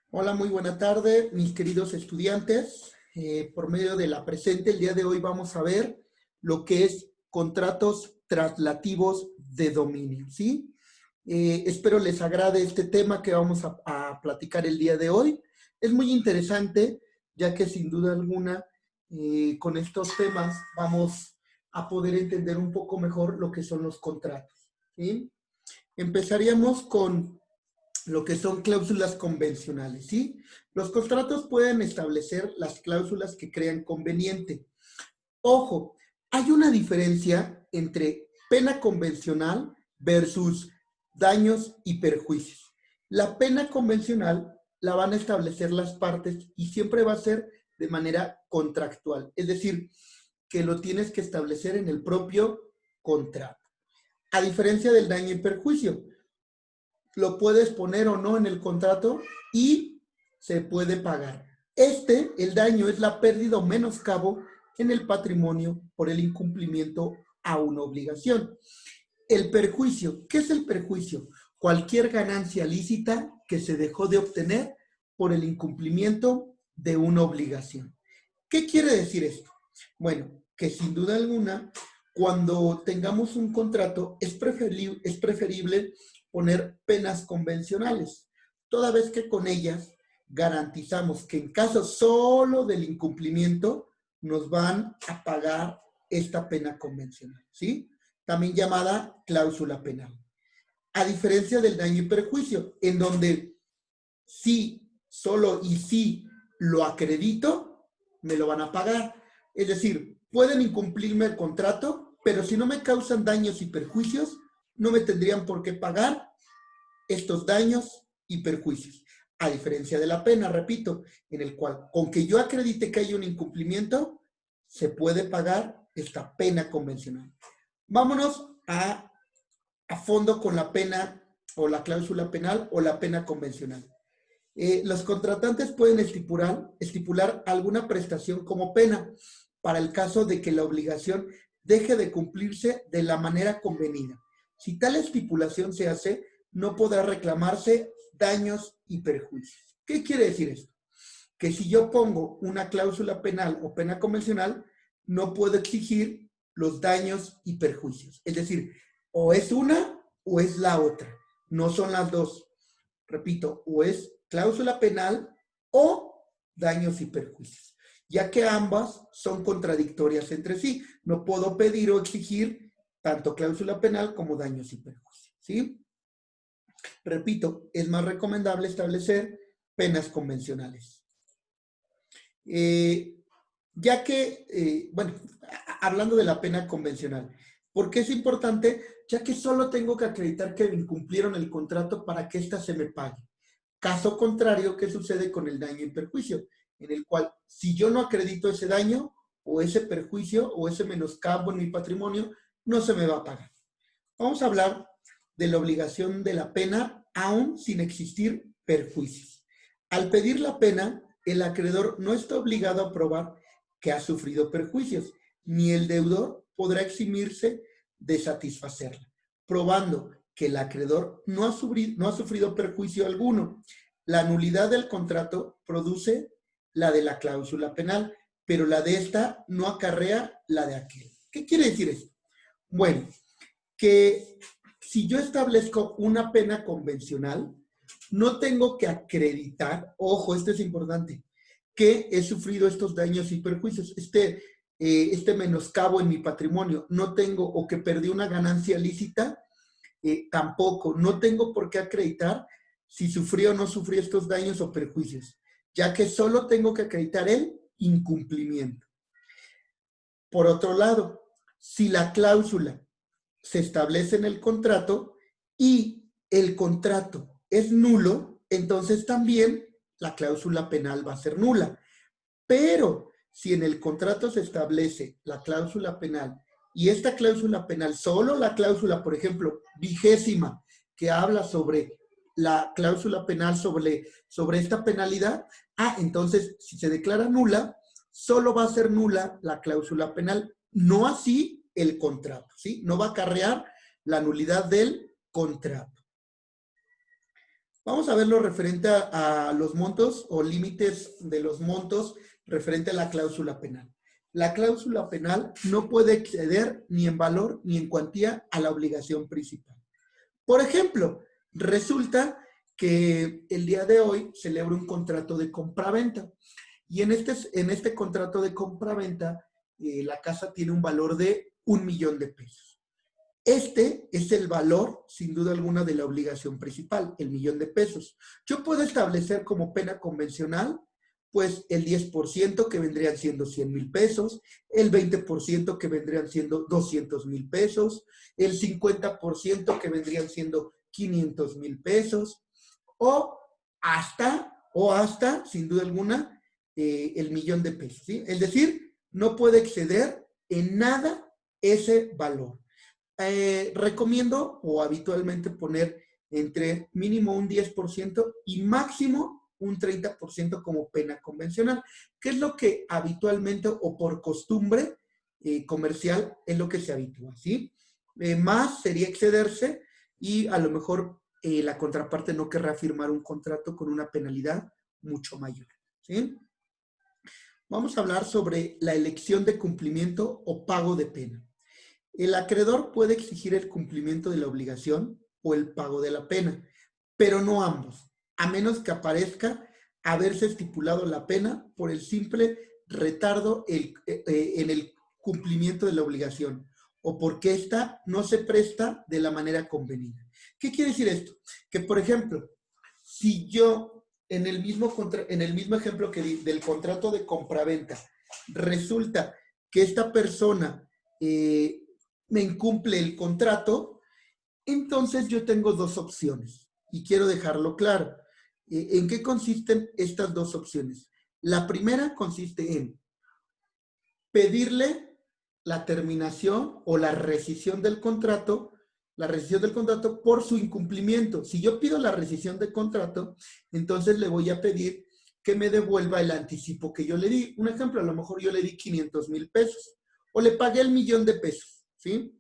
Hola, muy buena tarde, mis queridos estudiantes. Por medio de la presente, el día de hoy vamos a ver lo que es contratos traslativos de dominio, ¿sí? Espero les agrade este tema que vamos a platicar el día de hoy. Es muy interesante, ya que sin duda alguna, con estos temas vamos a poder entender un poco mejor lo que son los contratos, ¿sí? Empezaríamos con lo que son cláusulas convencionales, ¿sí? Los contratos pueden establecer las cláusulas que crean conveniente. Ojo, hay una diferencia entre pena convencional versus daños y perjuicios. La pena convencional la van a establecer las partes y siempre va a ser de manera contractual, es decir, que lo tienes que establecer en el propio contrato. A diferencia del daño y perjuicio, lo puedes poner o no en el contrato y se puede pagar. El daño es la pérdida o menoscabo en el patrimonio por el incumplimiento a una obligación. El perjuicio, ¿qué es el perjuicio? Cualquier ganancia lícita que se dejó de obtener por el incumplimiento de una obligación. ¿Qué quiere decir esto? Bueno, que sin duda alguna, cuando tengamos un contrato, es preferible poner penas convencionales, toda vez que con ellas garantizamos que en caso solo del incumplimiento nos van a pagar esta pena convencional, ¿sí? También llamada cláusula penal. A diferencia del daño y perjuicio, en donde sí, solo y sí lo acredito, me lo van a pagar. Es decir, pueden incumplirme el contrato, pero si no me causan daños y perjuicios, no me tendrían por qué pagar estos daños y perjuicios. A diferencia de la pena, repito, en el cual, con que yo acredite que hay un incumplimiento, se puede pagar esta pena convencional. Vámonos a fondo con la pena o la cláusula penal o la pena convencional. Los contratantes pueden estipular alguna prestación como pena para el caso de que la obligación deje de cumplirse de la manera convenida. Si tal estipulación se hace, no podrá reclamarse daños y perjuicios. ¿Qué quiere decir esto? Que si yo pongo una cláusula penal o pena convencional, no puedo exigir los daños y perjuicios. Es decir, o es una o es la otra. No son las dos. Repito, o es cláusula penal o daños y perjuicios, ya que ambas son contradictorias entre sí. No puedo pedir o exigir tanto cláusula penal como daños y perjuicios, ¿sí? Repito, es más recomendable establecer penas convencionales. Ya que, bueno, hablando de la pena convencional, ¿por qué es importante? Ya que solo tengo que acreditar que incumplieron el contrato para que ésta se me pague. Caso contrario, ¿qué sucede con el daño y perjuicio? En el cual, si yo no acredito ese daño, o ese perjuicio, o ese menoscabo en mi patrimonio, no se me va a pagar. Vamos a hablar de la obligación de la pena, aún sin existir perjuicios. Al pedir la pena, el acreedor no está obligado a probar que ha sufrido perjuicios, ni el deudor podrá eximirse de satisfacerla, probando que el acreedor no ha sufrido perjuicio alguno. La nulidad del contrato produce la de la cláusula penal, pero la de esta no acarrea la de aquel. ¿Qué quiere decir esto? Bueno, que si yo establezco una pena convencional, no tengo que acreditar, ojo, esto es importante, que he sufrido estos daños y perjuicios, este menoscabo en mi patrimonio, no tengo, o que perdí una ganancia lícita, tampoco, no tengo por qué acreditar si sufrí o no sufrí estos daños o perjuicios, ya que solo tengo que acreditar el incumplimiento. Por otro lado, si la cláusula se establece en el contrato y el contrato es nulo, entonces también la cláusula penal va a ser nula. Pero si en el contrato se establece la cláusula penal y esta cláusula penal, solo la cláusula, por ejemplo, 20ª, que habla sobre la cláusula penal sobre esta penalidad, entonces si se declara nula, solo va a ser nula la cláusula penal, no así el contrato, ¿sí? No va a acarrear la nulidad del contrato. Vamos a ver lo referente a los montos o límites de los montos referente a la cláusula penal. La cláusula penal no puede exceder ni en valor ni en cuantía a la obligación principal. Por ejemplo, resulta que el día de hoy celebro un contrato de compraventa y en este contrato de compraventa la casa tiene un valor de 1,000,000 de pesos. Este es el valor, sin duda alguna, de la obligación principal, el 1,000,000 de pesos. Yo puedo establecer como pena convencional, pues el 10% que vendrían siendo 100,000 pesos, el 20% que vendrían siendo 200,000 pesos, el 50% que vendrían siendo 500,000 pesos, o hasta, sin duda alguna, el 1,000,000 de pesos, ¿sí? Es decir, no puede exceder en nada ese valor. Recomiendo o habitualmente poner entre mínimo un 10% y máximo un 30% como pena convencional, que es lo que habitualmente o por costumbre comercial es lo que se habitúa, ¿sí? Más sería excederse y a lo mejor la contraparte no querrá firmar un contrato con una penalidad mucho mayor, ¿sí? Vamos a hablar sobre la elección de cumplimiento o pago de pena. El acreedor puede exigir el cumplimiento de la obligación o el pago de la pena, pero no ambos, a menos que aparezca haberse estipulado la pena por el simple retardo en el cumplimiento de la obligación o porque ésta no se presta de la manera convenida. ¿Qué quiere decir esto? Que, por ejemplo, si yo en el mismo ejemplo que di del contrato de compraventa, resulta que esta persona me incumple el contrato, entonces yo tengo dos opciones y quiero dejarlo claro. ¿En qué consisten estas dos opciones? La primera consiste en pedirle la terminación o la rescisión del contrato por su incumplimiento. Si yo pido la rescisión del contrato, entonces le voy a pedir que me devuelva el anticipo que yo le di. Un ejemplo, a lo mejor yo le di 500,000 pesos o le pagué el 1,000,000 de pesos, ¿sí?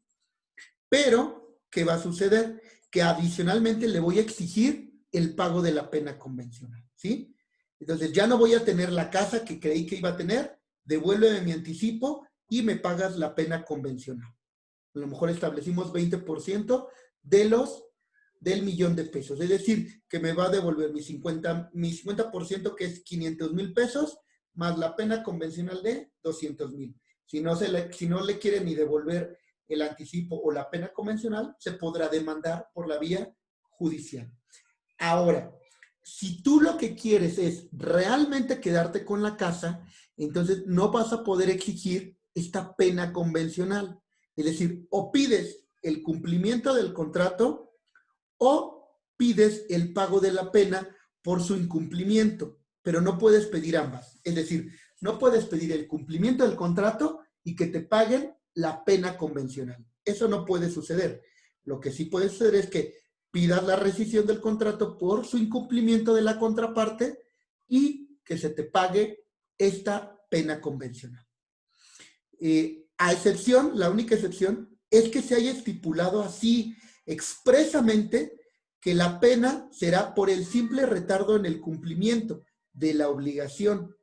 Pero, ¿qué va a suceder? Que adicionalmente le voy a exigir el pago de la pena convencional, ¿sí? Entonces ya no voy a tener la casa que creí que iba a tener, devuélveme mi anticipo y me pagas la pena convencional. A lo mejor establecimos 20% del 1,000,000 de pesos. Es decir, que me va a devolver mi 50% que es 500,000 pesos, más la pena convencional de 200,000. Si no le quiere ni devolver el anticipo o la pena convencional, se podrá demandar por la vía judicial. Ahora, si tú lo que quieres es realmente quedarte con la casa, entonces no vas a poder exigir esta pena convencional. Es decir, o pides el cumplimiento del contrato o pides el pago de la pena por su incumplimiento, pero no puedes pedir ambas. Es decir, no puedes pedir el cumplimiento del contrato y que te paguen la pena convencional. Eso no puede suceder. Lo que sí puede suceder es que pidas la rescisión del contrato por su incumplimiento de la contraparte y que se te pague esta pena convencional. A excepción, la única excepción es que se haya estipulado así expresamente que la pena será por el simple retardo en el cumplimiento de la obligación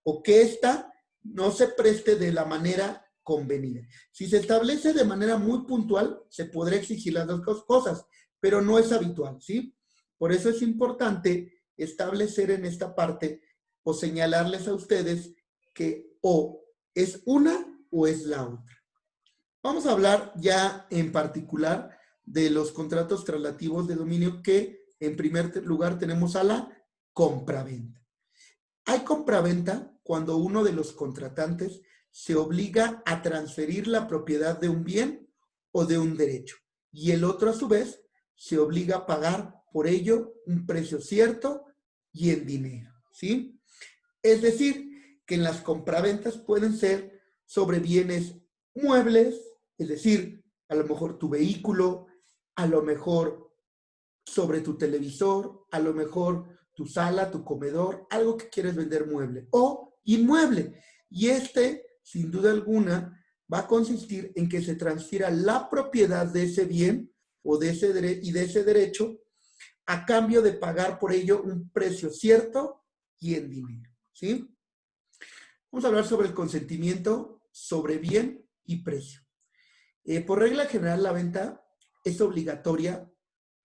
o que ésta no se preste de la manera convenida. Si se establece de manera muy puntual, se podrá exigir las dos cosas, pero no es habitual, ¿sí? Por eso es importante establecer en esta parte o señalarles a ustedes que o es una o es la otra. Vamos a hablar ya en particular de los contratos traslativos de dominio que en primer lugar tenemos a la compraventa. Hay compraventa cuando uno de los contratantes se obliga a transferir la propiedad de un bien o de un derecho y el otro a su vez se obliga a pagar por ello un precio cierto y en dinero, ¿sí? Es decir, que en las compraventas pueden ser sobre bienes muebles, es decir, a lo mejor tu vehículo, a lo mejor sobre tu televisor, a lo mejor tu sala, tu comedor, algo que quieres vender mueble o inmueble. Y sin duda alguna, va a consistir en que se transfiera la propiedad de ese bien o de ese derecho a cambio de pagar por ello un precio cierto y en dinero, ¿sí? Vamos a hablar sobre el consentimiento sobre bien y precio. Por regla general, la venta es obligatoria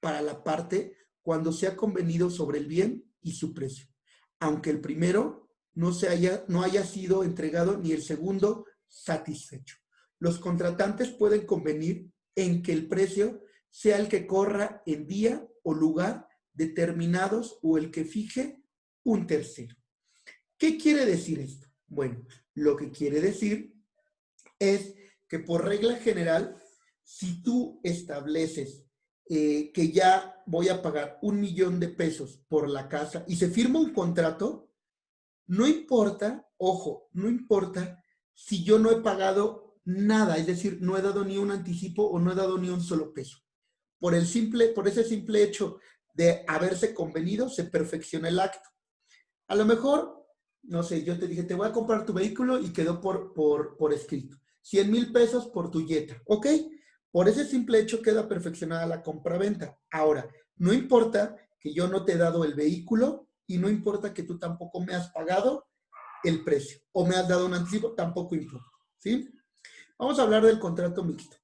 para la parte cuando se ha convenido sobre el bien y su precio, aunque el primero no haya sido entregado ni el segundo satisfecho. Los contratantes pueden convenir en que el precio sea el que corra en día o lugar determinados o el que fije un tercero. ¿Qué quiere decir esto? Bueno, lo que quiere decir es que por regla general, si tú estableces que ya voy a pagar 1,000,000 de pesos por la casa y se firma un contrato, no importa, ojo, no importa si yo no he pagado nada, es decir, no he dado ni un anticipo o no he dado ni un solo peso. Por ese simple hecho de haberse convenido, se perfecciona el acto. A lo mejor, no sé, yo te dije, te voy a comprar tu vehículo y quedó por escrito. 100,000 pesos por tu Jetta, ¿ok? Por ese simple hecho queda perfeccionada la compraventa. Ahora, no importa que yo no te he dado el vehículo y no importa que tú tampoco me has pagado el precio o me has dado un anticipo, tampoco importa, ¿sí? Vamos a hablar del contrato mixto.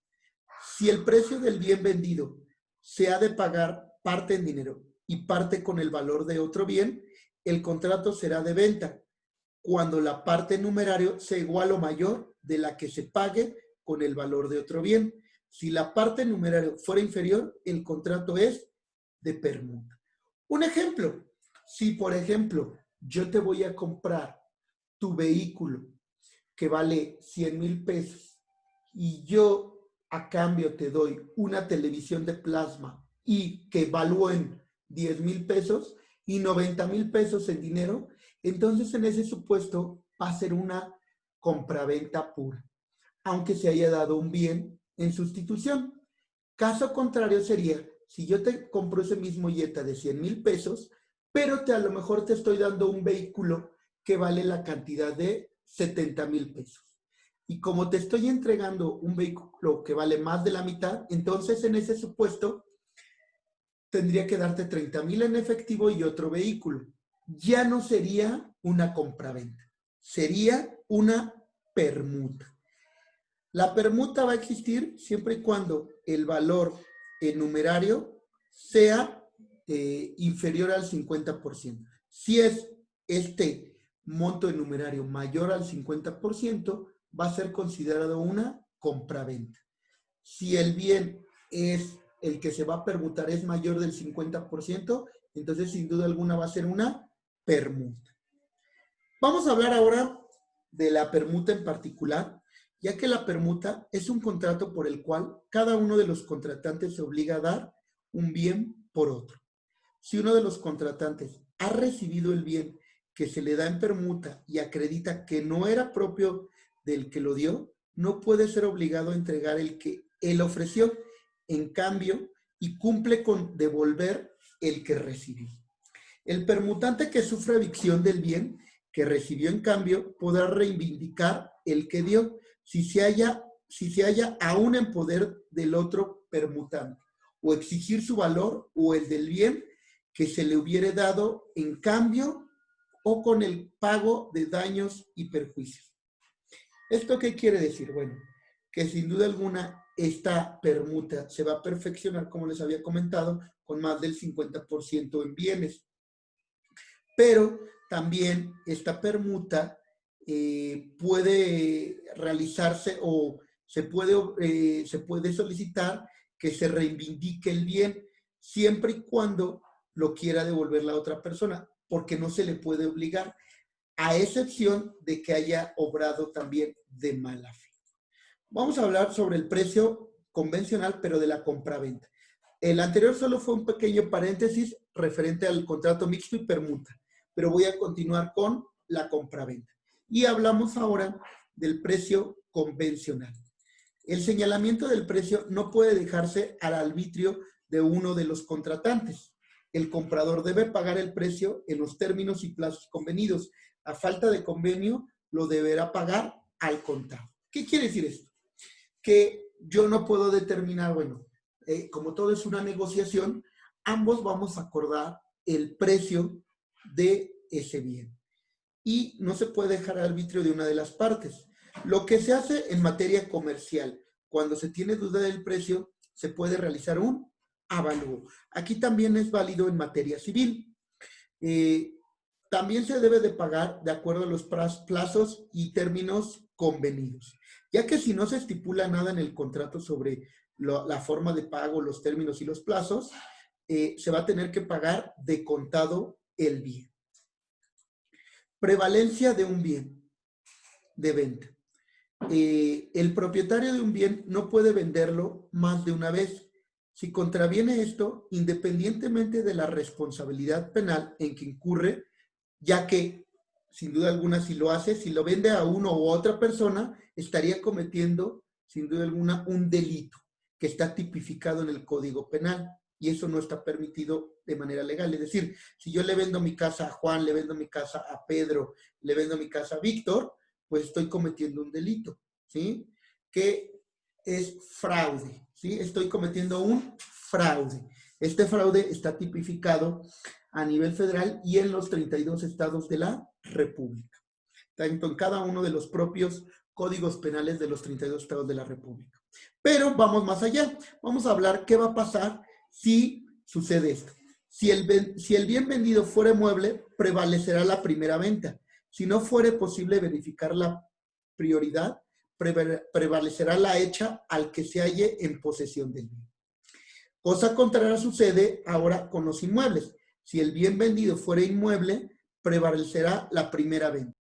Si el precio del bien vendido se ha de pagar parte en dinero y parte con el valor de otro bien, el contrato será de venta cuando la parte en numerario sea igual o mayor de la que se pague con el valor de otro bien. Si la parte en numerario fuera inferior, el contrato es de permuta. Un ejemplo, si por ejemplo yo te voy a comprar tu vehículo que vale 100,000 pesos y yo a cambio te doy una televisión de plasma y que evalúo en 10,000 pesos y 90,000 pesos en dinero, entonces en ese supuesto va a ser una compraventa pura, aunque se haya dado un bien en sustitución. Caso contrario sería, si yo te compro ese mismo Jetta de 100,000 pesos, pero a lo mejor te estoy dando un vehículo que vale la cantidad de 70,000 pesos. Y como te estoy entregando un vehículo que vale más de la mitad, entonces en ese supuesto tendría que darte 30,000 en efectivo y otro vehículo. Ya no sería una compraventa, sería una permuta. La permuta va a existir siempre y cuando el valor en numerario sea inferior al 50%. Si es este monto en numerario mayor al 50%, va a ser considerado una compraventa. Si el bien es el que se va a permutar es mayor del 50%, entonces sin duda alguna va a ser una permuta. Vamos a hablar ahora de la permuta en particular, ya que la permuta es un contrato por el cual cada uno de los contratantes se obliga a dar un bien por otro. Si uno de los contratantes ha recibido el bien que se le da en permuta y acredita que no era propio del que lo dio, no puede ser obligado a entregar el que él ofreció, en cambio, y cumple con devolver el que recibió. El permutante que sufre evicción del bien que recibió en cambio podrá reivindicar el que dio si se halla aún en poder del otro permutante, o exigir su valor o el del bien que se le hubiere dado en cambio o con el pago de daños y perjuicios. ¿Esto qué quiere decir? Bueno, que sin duda alguna esta permuta se va a perfeccionar, como les había comentado, con más del 50% en bienes. Pero también esta permuta puede realizarse o se puede solicitar que se reivindique el bien siempre y cuando lo quiera devolver la otra persona, porque no se le puede obligar, a excepción de que haya obrado también de mala fe. Vamos a hablar sobre el precio convencional, pero de la compraventa. El anterior solo fue un pequeño paréntesis referente al contrato mixto y permuta, pero voy a continuar con la compraventa. Y hablamos ahora del precio convencional. El señalamiento del precio no puede dejarse al arbitrio de uno de los contratantes. El comprador debe pagar el precio en los términos y plazos convenidos. A falta de convenio, lo deberá pagar al contado. ¿Qué quiere decir esto? Que yo no puedo determinar, bueno, como todo es una negociación, ambos vamos a acordar el precio de ese bien. Y no se puede dejar al arbitrio de una de las partes. Lo que se hace en materia comercial, cuando se tiene duda del precio, se puede realizar un avalúo. Aquí también es válido en materia civil. También se debe de pagar de acuerdo a los plazos y términos convenidos, ya que si no se estipula nada en el contrato sobre la forma de pago, los términos y los plazos, se va a tener que pagar de contado el bien. Prevalencia de un bien de venta. El propietario de un bien no puede venderlo más de una vez. Si contraviene esto, independientemente de la responsabilidad penal en que incurre, ya que, sin duda alguna, si lo hace, si lo vende a uno u otra persona, estaría cometiendo, sin duda alguna, un delito que está tipificado en el Código Penal. Y eso no está permitido de manera legal. Es decir, si yo le vendo mi casa a Juan, le vendo mi casa a Pedro, le vendo mi casa a Víctor, pues estoy cometiendo un delito, ¿sí? Que es fraude, ¿sí? Estoy cometiendo un fraude. Este fraude está tipificado a nivel federal y en los 32 estados de la República, tanto en cada uno de los propios códigos penales de los 32 estados de la República. Pero vamos más allá. Vamos a hablar qué va a pasar si sucede esto. Si el bien vendido fuera mueble, prevalecerá la primera venta. Si no fuere posible verificar la prioridad, prevalecerá la hecha al que se halle en posesión del bien. Cosa contraria sucede ahora con los inmuebles. Si el bien vendido fuera inmueble, prevalecerá la primera venta.